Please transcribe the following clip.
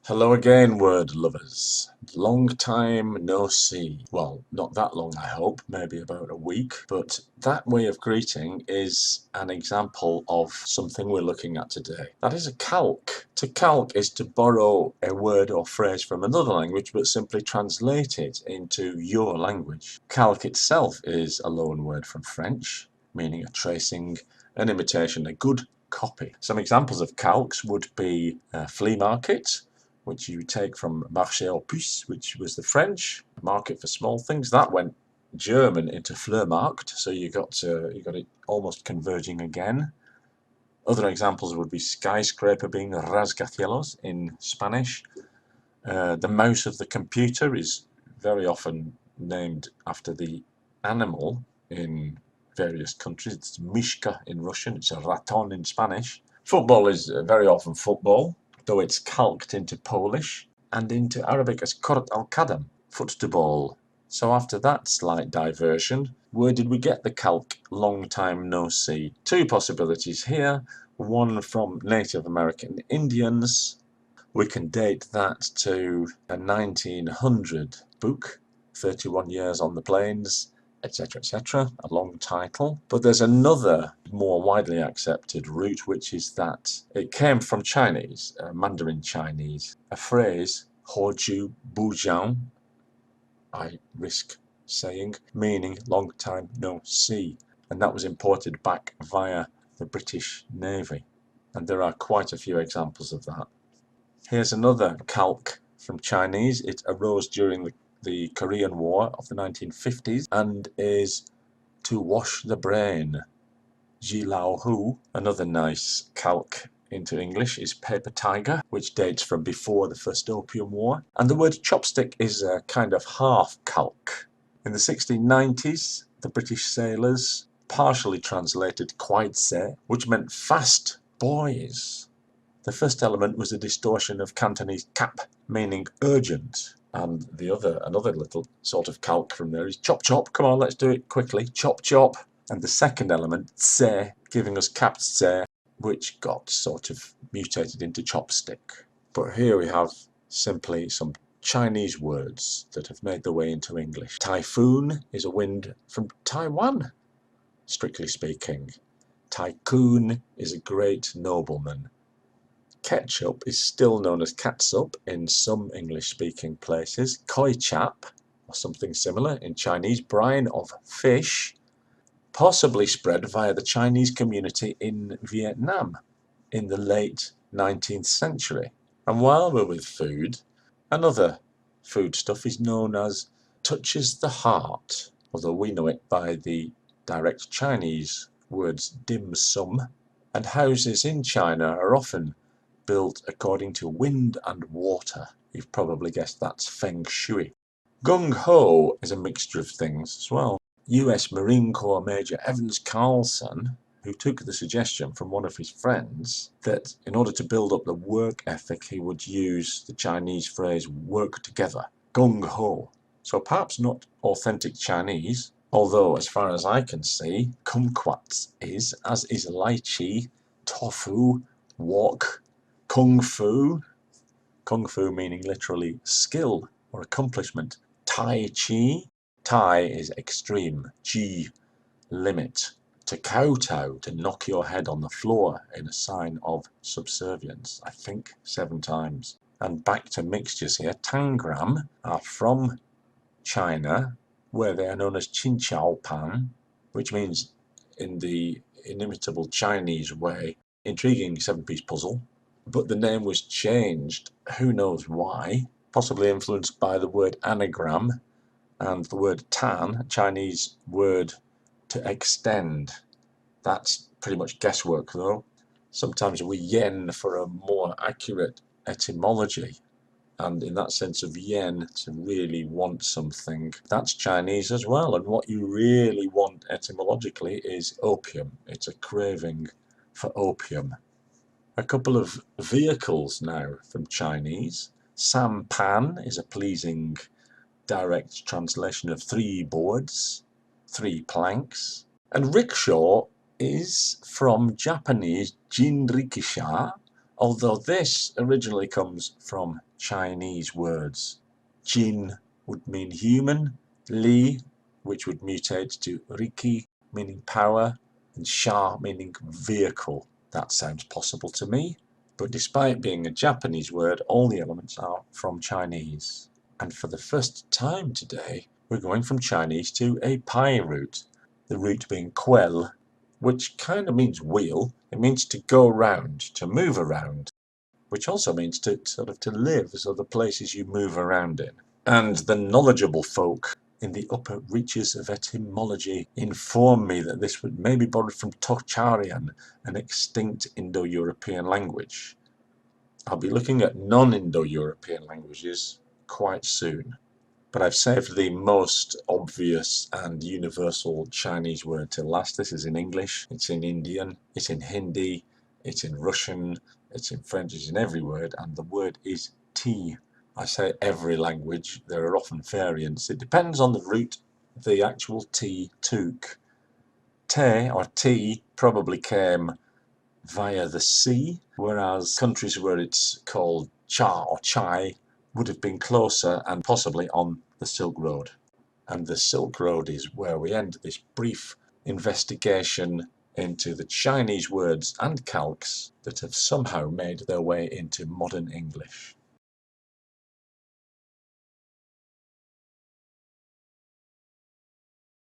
Hello again, word lovers. Long time no see. Well, not that long, I hope, maybe about a week. But that way of greeting is an example of something we're looking at today. That is a calque. To calque is to borrow a word or phrase from another language, but simply translate it into your language. Calque itself is a loan word from French, meaning a tracing, an imitation, a good copy. Some examples of calques would be flea market, which you take from marché aux puces, which was the French market for small things. That went German into Flohmarkt, so you got it almost converging again. Other examples would be skyscraper being rascacielos in Spanish. The mouse of the computer is very often named after the animal in various countries. It's mishka in Russian, it's a raton in Spanish. Football is very often football, though it's calqued into Polish and into Arabic as kurt al-qadam, football. So after that slight diversion, where did we get the calque long time no see? Two possibilities here, one from Native American Indians. We can date that to a 1900 book, 31 Years on the Plains, etc., etc., a long title. But there's another more widely accepted route, which is that it came from Chinese, Mandarin Chinese, a phrase, Hoju Bujiang, I risk saying, meaning long time no see. And that was imported back via the British Navy. And there are quite a few examples of that. Here's another calque from Chinese. It arose during the Korean War of the 1950s and is to wash the brain. Ji Lao Hu. Another nice calque into English is paper tiger, which dates from before the First Opium War. And the word chopstick is a kind of half calque. In the 1690s, the British sailors partially translated quaidse, which meant fast boys. The first element was a distortion of Cantonese cap, meaning urgent. And another little sort of calque from there is chop chop. Come on, let's do it quickly. Chop chop. And the second element, tse, giving us cap tse, which got sort of mutated into chopstick. But here we have simply some Chinese words that have made their way into English. Typhoon is a wind from Taiwan, strictly speaking. Tycoon is a great nobleman. Ketchup is still known as catsup in some English-speaking places. Koi chap, or something similar in Chinese. Brine of fish, possibly spread via the Chinese community in Vietnam in the late 19th century. And while we're with food, another foodstuff is known as touches the heart, although we know it by the direct Chinese words dim sum. And houses in China are often built according to wind and water. You've probably guessed that's feng shui. Gung ho is a mixture of things as well. US Marine Corps Major Evans Carlson, who took the suggestion from one of his friends that in order to build up the work ethic, he would use the Chinese phrase work together, gung ho. So perhaps not authentic Chinese, although as far as I can see, kumquats is, as is lychee, tofu, wok, kung fu meaning literally skill or accomplishment. Tai chi, tai is extreme, chi, limit. To kowtow, to knock your head on the floor in a sign of subservience, I think 7 times. And back to mixtures here, tangram are from China, where they are known as qinqiao pan, which means in the inimitable Chinese way, intriguing 7-piece puzzle. But the name was changed, who knows why, possibly influenced by the word anagram and the word tan, a Chinese word to extend. That's pretty much guesswork though. Sometimes we yen for a more accurate etymology, and in that sense of yen, to really want something, that's Chinese as well. And what you really want etymologically is opium. It's a craving for opium. A couple of vehicles now from Chinese. Sampan is a pleasing direct translation of 3 boards, 3 planks. And rickshaw is from Japanese jinrikisha, although this originally comes from Chinese words. Jin would mean human, Li, which would mutate to Riki, meaning power, and Sha, meaning vehicle. That sounds possible to me, but despite being a Japanese word, all the elements are from Chinese. And for the first time today, we're going from Chinese to a Pi root, the root being quel, which kind of means wheel. It means to go round, to move around, which also means to sort of to live, so the places you move around in. And the knowledgeable folk in the upper reaches of etymology inform me that this would maybe borrowed from Tocharian, an extinct Indo-European language. I'll be looking at non-Indo-European languages quite soon. But I've saved the most obvious and universal Chinese word till last. This is in English, it's in Indian, it's in Hindi, it's in Russian, it's in French, it's in every word, and the word is tea. I say every language, there are often variants. It depends on the root the actual tea took. Te or tea probably came via the sea, whereas countries where it's called cha or chai would have been closer and possibly on the Silk Road. And the Silk Road is where we end this brief investigation into the Chinese words and calques that have somehow made their way into modern English.